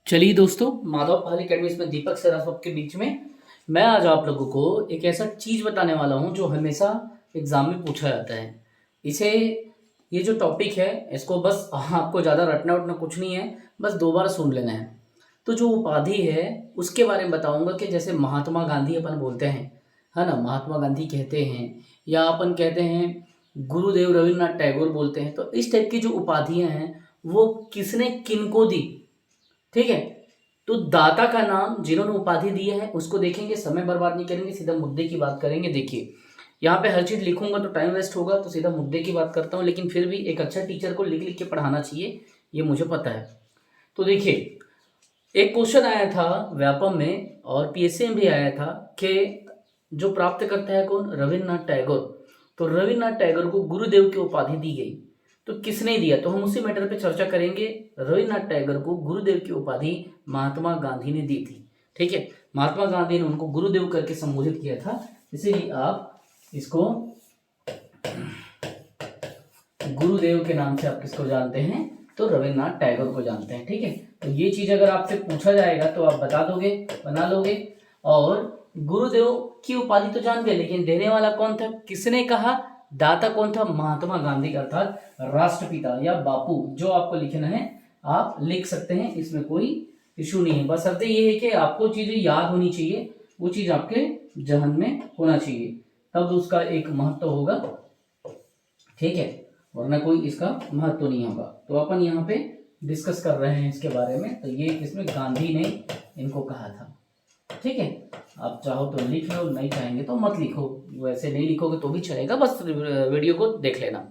चलिए दोस्तों, माधव पहल अकेडमी में दीपक सर आप सबके बीच में मैं आज आप लोगों को एक ऐसा चीज़ बताने वाला हूं जो हमेशा एग्जाम में पूछा जाता है। इसे ये जो टॉपिक है इसको बस आपको ज़्यादा रटना उटना कुछ नहीं है, बस 2 बार सुन लेना है। तो जो उपाधि है उसके बारे में बताऊंगा कि जैसे महात्मा गांधी अपन बोलते हैं, है ना, महात्मा गांधी कहते हैं या अपन कहते हैं गुरुदेव रविन्द्रनाथ टैगोर बोलते हैं। तो इस टाइप की जो उपाधियां हैं वो किसने किनको दी, ठीक है। तो दाता का नाम जिन्होंने उपाधि दी है उसको देखेंगे, समय बर्बाद नहीं करेंगे, सीधा मुद्दे की बात करेंगे। देखिए यहाँ पे हर चीज लिखूंगा तो टाइम वेस्ट होगा, तो सीधा मुद्दे की बात करता हूँ। लेकिन फिर भी एक अच्छा टीचर को लिख लिख के पढ़ाना चाहिए, ये मुझे पता है। तो देखिए, एक क्वेश्चन आया था व्यापम में और पीएससी में भी आया था कि जो प्राप्त करता है कौन, रविन्द्रनाथ टैगोर। तो रविन्द्रनाथ टैगोर को गुरुदेव की उपाधि दी गई, तो किसने दिया, तो हम उसी मैटर पे चर्चा करेंगे। रविन्द्रनाथ टैगोर को गुरुदेव की उपाधि महात्मा गांधी ने दी थी, ठीक है। महात्मा गांधी ने उनको गुरुदेव करके संबोधित किया था, इसीलिए आप इसको गुरुदेव के नाम से आप किसको जानते हैं, तो रविन्द्रनाथ टैगोर को जानते हैं, ठीक है। तो ये चीज अगर आपसे पूछा जाएगा तो आप बता दोगे, बना लोगे। और गुरुदेव की उपाधि तो जान गए, लेकिन देने वाला कौन था, किसने कहा, दाता कौन था, महात्मा गांधी का, अर्थात राष्ट्रपिता या बापू। जो आपको लिखना है आप लिख सकते हैं, इसमें कोई इशू नहीं है। बस अर्थ ये है कि आपको चीजें याद होनी चाहिए, वो चीज आपके जहन में होना चाहिए, तब उसका एक महत्व होगा, ठीक है, वरना कोई इसका महत्व नहीं होगा। तो अपन यहाँ पे डिस्कस कर रहे हैं इसके बारे में। तो ये इसमें गांधी ने इनको कहा था, ठीक है। आप चाहो तो लिख लो, नहीं चाहेंगे तो मत लिखो, वैसे नहीं लिखोगे तो भी चलेगा, बस वीडियो को देख लेना।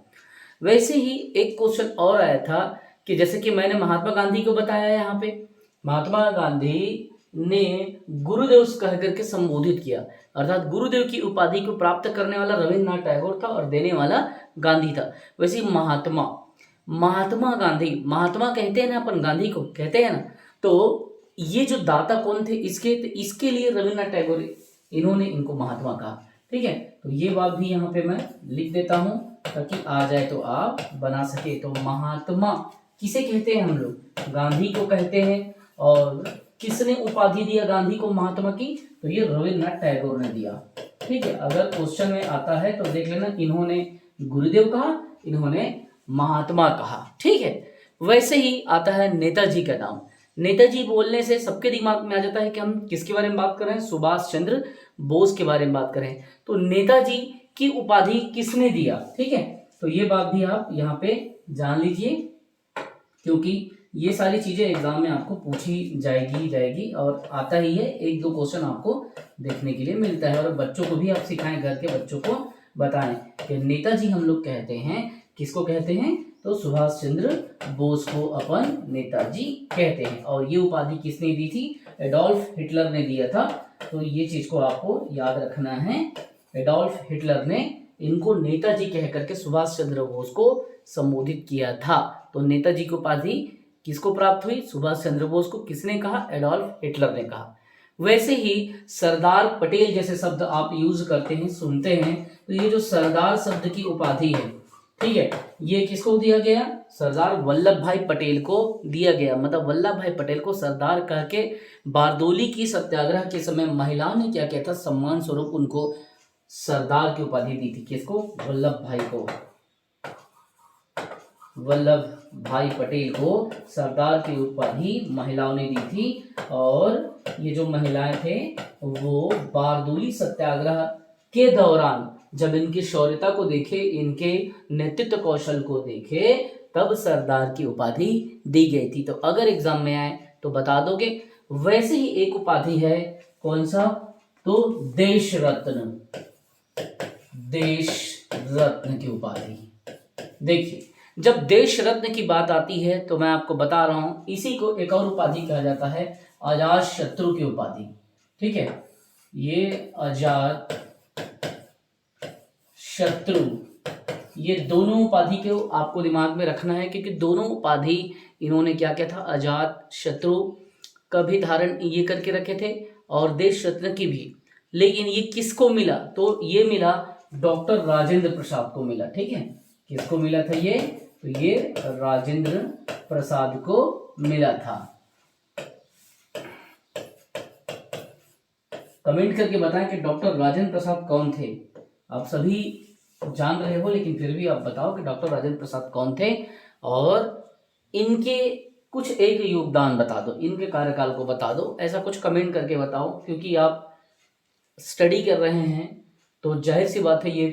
वैसे ही एक क्वेश्चन और आया था कि जैसे कि मैंने महात्मा गांधी को बताया, यहाँ पे महात्मा गांधी ने गुरुदेव कह करके संबोधित किया, अर्थात गुरुदेव की उपाधि को प्राप्त करने वाला रविन्द्रनाथ टैगोर था और देने वाला गांधी था। वैसे महात्मा महात्मा गांधी, महात्मा कहते हैं ना अपन, गांधी को कहते हैं ना, तो ये जो दाता कौन थे इसके लिए रविन्द्रनाथ टैगोर, इन्होंने इनको महात्मा कहा, ठीक है। तो ये बात भी यहाँ पे मैं लिख देता हूँ ताकि आ जाए तो आप बना सके। तो महात्मा किसे कहते हैं हम लोग, गांधी को कहते हैं। और किसने उपाधि दिया गांधी को महात्मा की, तो ये रविन्द्रनाथ टैगोर ने दिया, ठीक है। अगर क्वेश्चन में आता है तो देख लेना, इन्होंने गुरुदेव कहा, इन्होंने महात्मा कहा, ठीक है। वैसे ही आता है नेताजी का नाम। नेताजी बोलने से सबके दिमाग में आ जाता है कि हम किसके बारे में बात कर रहे हैं, सुभाष चंद्र बोस के बारे में बात करें। तो नेताजी की उपाधि किसने दिया, ठीक है। तो ये बात भी आप यहाँ पे जान लीजिए, क्योंकि ये सारी चीजें एग्जाम में आपको पूछी जाएगी और आता ही है, 1-2 क्वेश्चन आपको देखने के लिए मिलता है। और बच्चों को भी आप सिखाएं, घर के बच्चों को बताएं कि नेताजी हम लोग कहते हैं, किसको कहते हैं, तो सुभाष चंद्र बोस को अपन नेताजी कहते हैं। और ये उपाधि किसने दी थी, एडोल्फ हिटलर ने दिया था। तो ये चीज को आपको याद रखना है, एडोल्फ हिटलर ने इनको नेताजी कह करके सुभाष चंद्र बोस को संबोधित किया था। तो नेताजी की उपाधि किसको प्राप्त हुई, सुभाष चंद्र बोस को। किसने कहा, एडोल्फ हिटलर ने कहा। वैसे ही सरदार पटेल जैसे शब्द आप यूज करते हैं, सुनते हैं, तो ये जो सरदार शब्द की उपाधि है, ठीक है, ये किसको दिया गया, सरदार वल्लभ भाई पटेल को दिया गया। मतलब वल्लभ भाई पटेल को सरदार कह के बारदोली की सत्याग्रह के समय महिलाओं ने क्या किया था, सम्मान स्वरूप उनको सरदार की उपाधि दी थी। किसको, वल्लभ भाई को, वल्लभ भाई पटेल को सरदार की उपाधि महिलाओं ने दी थी। और ये जो महिलाएं थे वो बारदोली सत्याग्रह के दौरान जब इनकी शौर्यता को देखे, इनके नेतृत्व कौशल को देखे, तब सरदार की उपाधि दी गई थी। तो अगर एग्जाम में आए तो बता दोगे। वैसे ही एक उपाधि है, कौन सा, तो देश रत्न, देश रत्न की उपाधि। देखिए, जब देश रत्न की बात आती है तो मैं आपको बता रहा हूं, इसी को एक और उपाधि कहा जाता है, अजात शत्रु की उपाधि, ठीक है। ये अजात शत्रु, ये दोनों उपाधि को आपको दिमाग में रखना है, क्योंकि दोनों उपाधि इन्होंने क्या किया था, अजात शत्रु का भी धारण ये करके रखे थे और देश रत्न की भी। लेकिन ये किसको मिला, तो ये मिला डॉक्टर राजेंद्र प्रसाद को मिला, ठीक है। किसको मिला था ये, तो ये राजेंद्र प्रसाद को मिला था। कमेंट करके बताएं कि डॉक्टर राजेंद्र प्रसाद कौन थे। आप सभी जान रहे हो लेकिन फिर भी आप बताओ कि डॉक्टर राजेंद्र प्रसाद कौन थे और इनके कुछ एक योगदान बता दो, इनके कार्यकाल को बता दो, ऐसा कुछ कमेंट करके बताओ। क्योंकि आप स्टडी कर रहे हैं तो जाहिर सी बात है ये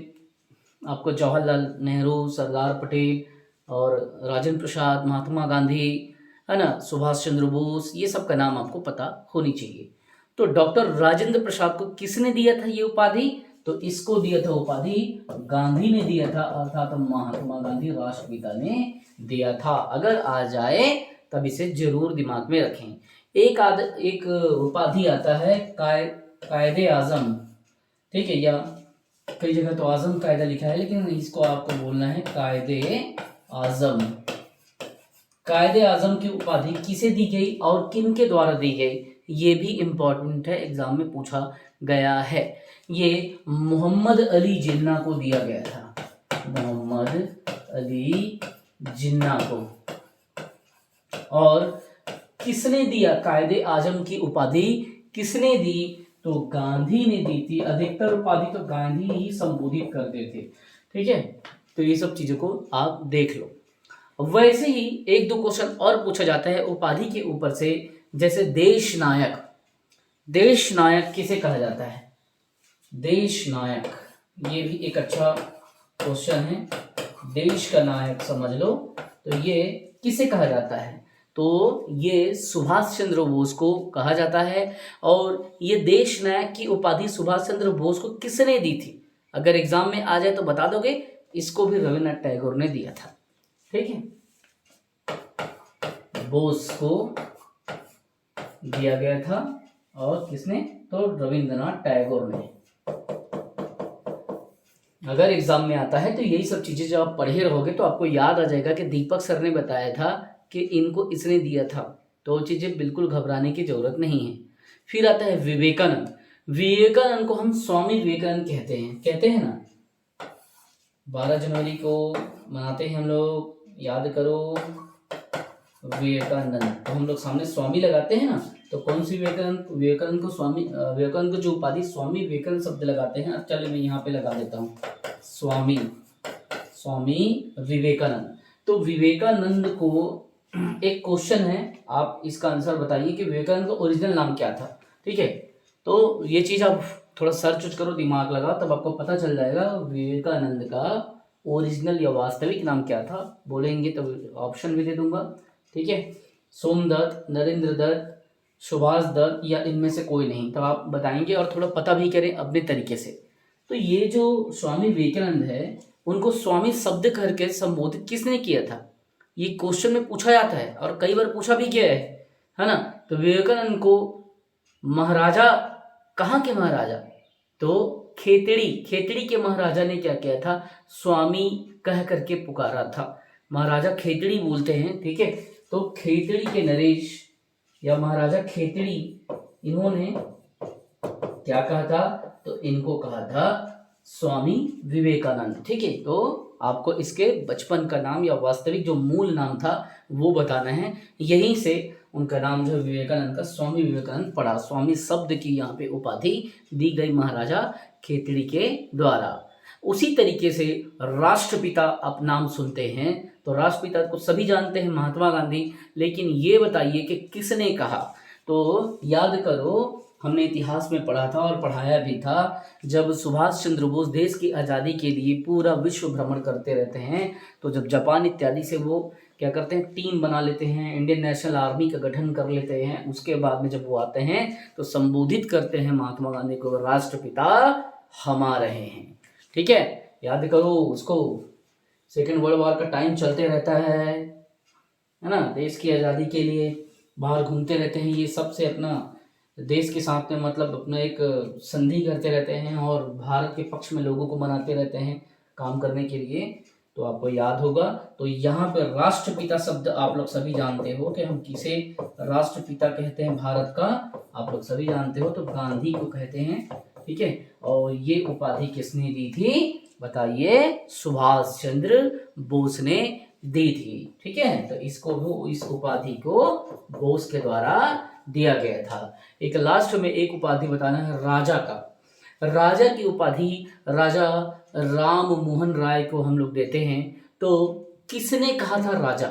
आपको जवाहरलाल नेहरू, सरदार पटेल और राजेंद्र प्रसाद, महात्मा गांधी, है ना, सुभाष चंद्र बोस, ये सब का नाम आपको पता होनी चाहिए। तो डॉक्टर राजेंद्र प्रसाद को किसने दिया था ये उपाधि? तो इसको दिया था उपाधि गांधी ने दिया था, अर्थात महात्मा गांधी राष्ट्रपिता ने दिया था। अगर आ जाए तब इसे जरूर दिमाग में रखें। एक उपाधि आता है कायदे आजम, ठीक है, या कई जगह तो आजम कायदा लिखा है लेकिन इसको आपको बोलना है कायदे आजम। कायदे आजम की उपाधि किसे दी गई और किन के द्वारा दी गई, ये भी इंपॉर्टेंट है, एग्जाम में पूछा गया है। ये मोहम्मद अली जिन्ना को दिया गया था, मोहम्मद अली जिन्ना को। और किसने दिया कायदे आजम की उपाधि, किसने दी? तो गांधी ने दी थी। अधिकतर उपाधि तो गांधी ही संबोधित करते थे, ठीक है। तो ये सब चीजों को आप देख लो। वैसे ही एक दो क्वेश्चन और पूछा जाता है उपाधि के ऊपर से, जैसे देश नायक। देश नायक किसे कहा जाता है? देश नायक, ये भी एक अच्छा क्वेश्चन है। देश का नायक समझ लो, तो ये किसे कहा जाता है? तो ये सुभाष चंद्र बोस को कहा जाता है। और ये देश नायक की उपाधि सुभाष चंद्र बोस को किसने दी थी? अगर एग्जाम में आ जाए तो बता दोगे, इसको भी रविन्द्रनाथ टैगोर ने दिया था, ठीक है। बोस को दिया गया था और किसने? तो रविन्द्रनाथ टैगोर ने। अगर एग्जाम में आता है तो यही सब चीजें जब आप पढ़े रहोगे तो आपको याद आ जाएगा कि दीपक सर ने बताया था कि इनको इसने दिया था। तो वो चीजें बिल्कुल घबराने की जरूरत नहीं है। फिर आता है विवेकानंद। विवेकानंद को हम स्वामी विवेकानंद कहते हैं ना। 12 जनवरी को मनाते हैं हम लोग, याद करो विवेकानंद। तो हम लोग सामने स्वामी लगाते हैं ना, तो कौन सी विवेकानंद? विवेकानंद को स्वामी, विवेकानंद को जो उपाधि स्वामी विवेकानंद शब्द लगाते हैं। अब चलिए मैं यहाँ पे लगा देता हूँ स्वामी विवेकानंद। तो विवेकानंद को एक क्वेश्चन है, आप इसका आंसर बताइए कि विवेकानंद का ओरिजिनल नाम क्या था, ठीक है। तो ये चीज आप थोड़ा सर्च करो, दिमाग लगाओ, तब आपको पता चल जाएगा विवेकानंद का ओरिजिनल या वास्तविक नाम क्या था। बोलेंगे तो ऑप्शन भी दे दूंगा, ठीक है। सोमदत्त, नरेंद्र दत्त, सुभाष दत्त, या इनमें से कोई नहीं, तब आप बताएंगे और थोड़ा पता भी करें अपने तरीके से। तो ये जो स्वामी विवेकानंद है, उनको स्वामी शब्द करके संबोधित किसने किया था? ये क्वेश्चन में पूछा जाता है और कई बार पूछा भी गया है ना। तो विवेकानंद को महाराजा, कहाँ के महाराजा? तो खेतड़ी के महाराजा ने क्या किया था? स्वामी कह करके पुकारा था। महाराजा खेतड़ी बोलते हैं, ठीक है। तो खेतड़ी के नरेश या महाराजा खेतड़ी, इन्होंने क्या कहा था? तो इनको कहा था स्वामी विवेकानंद, ठीक है। तो आपको इसके बचपन का नाम या वास्तविक जो मूल नाम था वो बताना है। यहीं से उनका नाम जो विवेकानंद का स्वामी विवेकानंद पड़ा। स्वामी शब्द की यहाँ पे उपाधि दी गई महाराजा खेतड़ी के द्वारा। उसी तरीके से राष्ट्रपिता आप नाम सुनते हैं तो राष्ट्रपिता को सभी जानते हैं, महात्मा गांधी। लेकिन ये बताइए कि किसने कहा? तो याद करो, हमने इतिहास में पढ़ा था और पढ़ाया भी था, जब सुभाष चंद्र बोस देश की आज़ादी के लिए पूरा विश्व भ्रमण करते रहते हैं, तो जब जापान इत्यादि से वो क्या करते हैं, टीम बना लेते हैं, इंडियन नेशनल आर्मी का गठन कर लेते हैं। उसके बाद में जब वो आते हैं तो संबोधित करते हैं महात्मा गांधी को, राष्ट्रपिता हमारे हैं, ठीक है। याद करो उसको, सेकेंड वर्ल्ड वॉर का टाइम चलते रहता है ना, देश की आज़ादी के लिए बाहर घूमते रहते हैं, ये सबसे अपना देश के साथ में मतलब अपना एक संधि करते रहते हैं और भारत के पक्ष में लोगों को मनाते रहते हैं काम करने के लिए। तो आपको याद होगा। तो यहाँ पर राष्ट्रपिता शब्द आप लोग सभी जानते हो कि हम किसे राष्ट्रपिता कहते हैं भारत का, आप लोग सभी जानते हो, तो गांधी को कहते हैं, ठीक है। और ये उपाधि किसने दी थी बताइए? सुभाष चंद्र बोस ने दी थी, ठीक है। तो इसको, इस उपाधि को बोस के द्वारा दिया गया था। एक लास्ट में एक उपाधि बताना है राजा का। राजा की उपाधि राजा राम मोहन राय को हम लोग देते हैं। तो किसने कहा था राजा?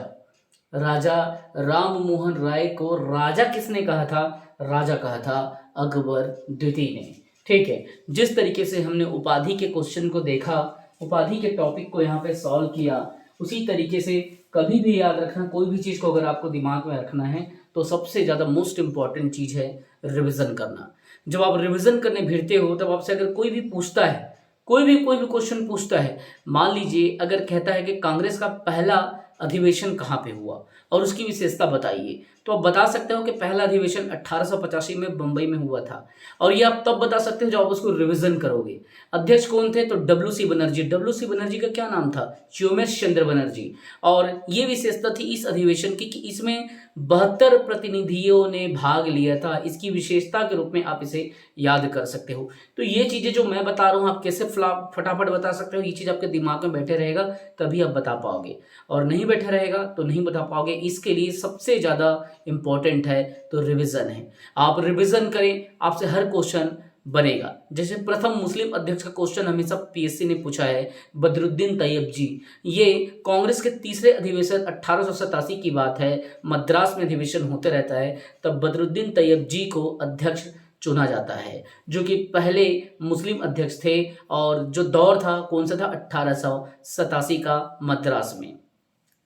राजा राम मोहन राय को राजा किसने कहा था? राजा कहा था अकबर द्वितीय ने। ठीक है, जिस तरीके से हमने उपाधि के क्वेश्चन को देखा, उपाधि के टॉपिक को यहाँ पे सॉल्व किया, उसी तरीके से कभी भी याद रखना, कोई भी चीज़ को अगर आपको दिमाग में रखना है तो सबसे ज़्यादा मोस्ट इम्पॉर्टेंट चीज़ है रिवीजन करना। जब आप रिवीजन करने भिड़ते हो तब आपसे अगर कोई भी पूछता है, कोई भी क्वेश्चन पूछता है, मान लीजिए अगर कहता है कि कांग्रेस का पहला अधिवेशन कहाँ पे हुआ और उसकी विशेषता बताइए, तो आप बता सकते हो कि पहला अधिवेशन 1885 में बंबई में हुआ था। और ये आप तब बता सकते हो जब आप उसको रिवीजन करोगे। अध्यक्ष कौन थे? तो डब्ल्यू.सी. बनर्जी। डब्ल्यू.सी. बनर्जी का क्या नाम था? च्योमेश चंद्र बनर्जी। और ये विशेषता थी इस अधिवेशन की कि इसमें 72 प्रतिनिधियों ने भाग लिया था। इसकी विशेषता के रूप में आप इसे याद कर सकते हो। तो ये चीज़ें जो मैं बता रहा हूँ आप कैसे फटाफट बता सकते हो, ये चीज़ आपके दिमाग में बैठे रहेगा तभी आप बता पाओगे, और नहीं बैठा रहेगा तो नहीं बता पाओगे। इसके लिए सबसे ज़्यादा इम्पॉर्टेंट है तो रिवीजन है। आप रिवीजन करें, आपसे हर क्वेश्चन बनेगा। जैसे प्रथम मुस्लिम अध्यक्ष का क्वेश्चन हमेशा पीएससी ने पूछा है, बदरुद्दीन तैयब जी। ये कांग्रेस के तीसरे अधिवेशन 1887 की बात है, मद्रास में अधिवेशन होते रहता है, तब बदरुद्दीन तैयब जी को अध्यक्ष चुना जाता है, जो कि पहले मुस्लिम अध्यक्ष थे। और जो दौर था कौन सा था? 1887 का मद्रास में।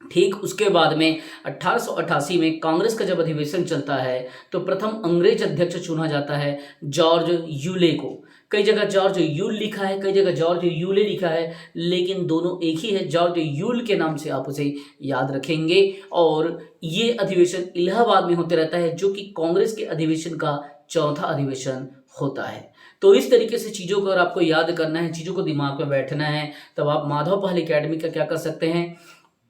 ठीक उसके बाद में 1888 में कांग्रेस का जब अधिवेशन चलता है तो प्रथम अंग्रेज अध्यक्ष चुना जाता है जॉर्ज यूले को। कई जगह जॉर्ज यूल लिखा है, कई जगह जॉर्ज यूले लिखा है, लेकिन दोनों एक ही है। जॉर्ज यूल के नाम से आप उसे याद रखेंगे। और ये अधिवेशन इलाहाबाद में होते रहता है, जो कि कांग्रेस के अधिवेशन का चौथा अधिवेशन होता है। तो इस तरीके से चीज़ों को अगर आपको याद करना है, चीज़ों को दिमाग में बैठना है, तब आप माधव पहल एकेडमी का क्या कर सकते हैं?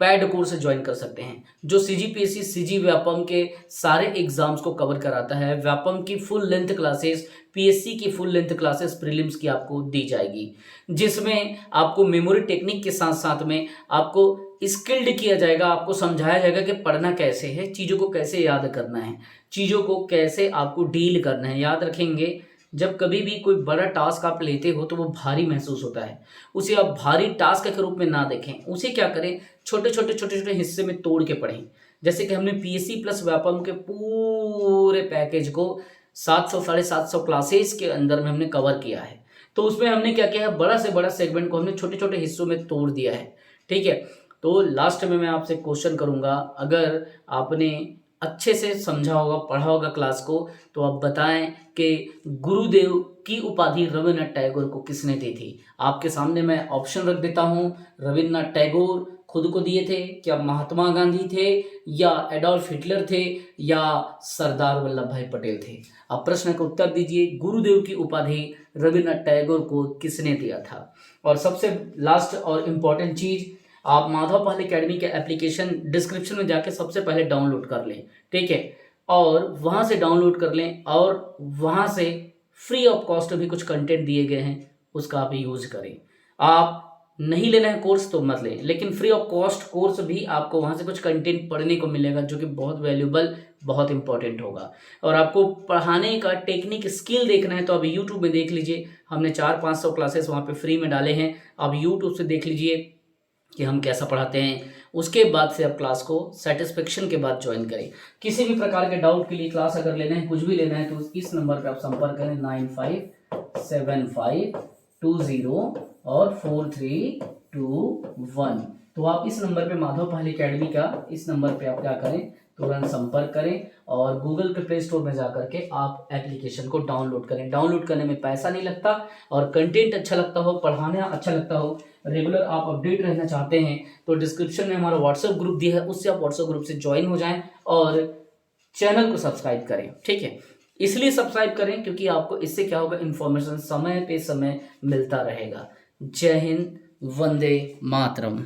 पैड कोर्स ज्वाइन कर सकते हैं, जो सीजीपीएससी सीजी व्यापम के सारे एग्जाम्स को कवर कराता है। व्यापम की फुल लेंथ क्लासेस, पीएससी की फुल लेंथ क्लासेस प्रीलिम्स की आपको दी जाएगी, जिसमें आपको मेमोरी टेक्निक के साथ साथ में आपको स्किल्ड किया जाएगा। आपको समझाया जाएगा कि पढ़ना कैसे है, चीज़ों को कैसे याद करना है, चीज़ों को कैसे आपको डील करना है। याद रखेंगे, जब कभी भी कोई बड़ा टास्क आप लेते हो तो वो भारी महसूस होता है, उसे आप भारी टास्क के रूप में ना देखें, उसे क्या करें? छोटे छोटे हिस्से में तोड़ के पढ़ें। जैसे कि हमने पीएससी प्लस व्यापम के पूरे पैकेज को 700 750 क्लासेस के अंदर में हमने कवर किया है। तो उसमें हमने क्या किया है? बड़ा से बड़ा सेगमेंट को हमने छोटे छोटे हिस्सों में तोड़ दिया है। ठीक है, तो लास्ट में मैं आपसे क्वेश्चन करूंगा, अगर आपने अच्छे से समझा होगा, पढ़ा होगा क्लास को, तो आप बताएं कि गुरुदेव की उपाधि रविन्द्रनाथ टैगोर को किसने दी थी? आपके सामने मैं ऑप्शन रख देता हूं। रविन्द्रनाथ टैगोर खुद को दिए थे, क्या महात्मा गांधी थे, या एडोल्फ हिटलर थे, या सरदार वल्लभ भाई पटेल थे? आप प्रश्न का उत्तर दीजिए। गुरुदेव की उपाधि रविन्द्रनाथ टैगोर को किसने दिया था? और सबसे लास्ट और इम्पॉर्टेंट चीज, आप माधव पहल एकेडमी के एप्लीकेशन डिस्क्रिप्शन में जाके सबसे पहले डाउनलोड कर लें। ठीक है, और वहां से डाउनलोड कर लें, और वहां से फ्री ऑफ कॉस्ट भी कुछ कंटेंट दिए गए हैं, उसका आप यूज करें। आप नहीं लेना है कोर्स तो मत लें, लेकिन फ्री ऑफ कॉस्ट कोर्स भी आपको वहां से कुछ कंटेंट पढ़ने को मिलेगा, जो कि बहुत वैल्यूबल, बहुत इंपॉर्टेंट होगा। और आपको पढ़ाने का टेक्निक स्किल देखना है तो आप यूट्यूब में देख लीजिए, हमने 400-500 क्लासेस वहाँ पे फ्री में डाले हैं। आप यूट्यूब से देख लीजिए कि हम कैसा पढ़ाते हैं, उसके बाद से आप क्लास को सेटिस्फेक्शन के बाद ज्वाइन करें। किसी भी प्रकार के डाउट के लिए क्लास अगर लेना है, कुछ भी लेना है, तो इस नंबर पर आप संपर्क करें 957520 और 4321। तो आप इस नंबर पे माधव पहल एकेडमी का इस नंबर पे आप क्या करें? तुरंत संपर्क करें और गूगल के प्ले स्टोर में जाकर के आप एप्लीकेशन को डाउनलोड करें। डाउनलोड करने में पैसा नहीं लगता, और कंटेंट अच्छा लगता हो, पढ़ाना अच्छा लगता हो, रेगुलर आप अपडेट रहना चाहते हैं, तो डिस्क्रिप्शन में हमारा व्हाट्सएप ग्रुप दिया है, उससे आप व्हाट्सएप ग्रुप से ज्वाइन हो जाएं और चैनल को सब्सक्राइब करें। ठीक है, इसलिए सब्सक्राइब करें क्योंकि आपको इससे क्या होगा? इन्फॉर्मेशन समय पे समय मिलता रहेगा। जय हिंद, वंदे मातरम।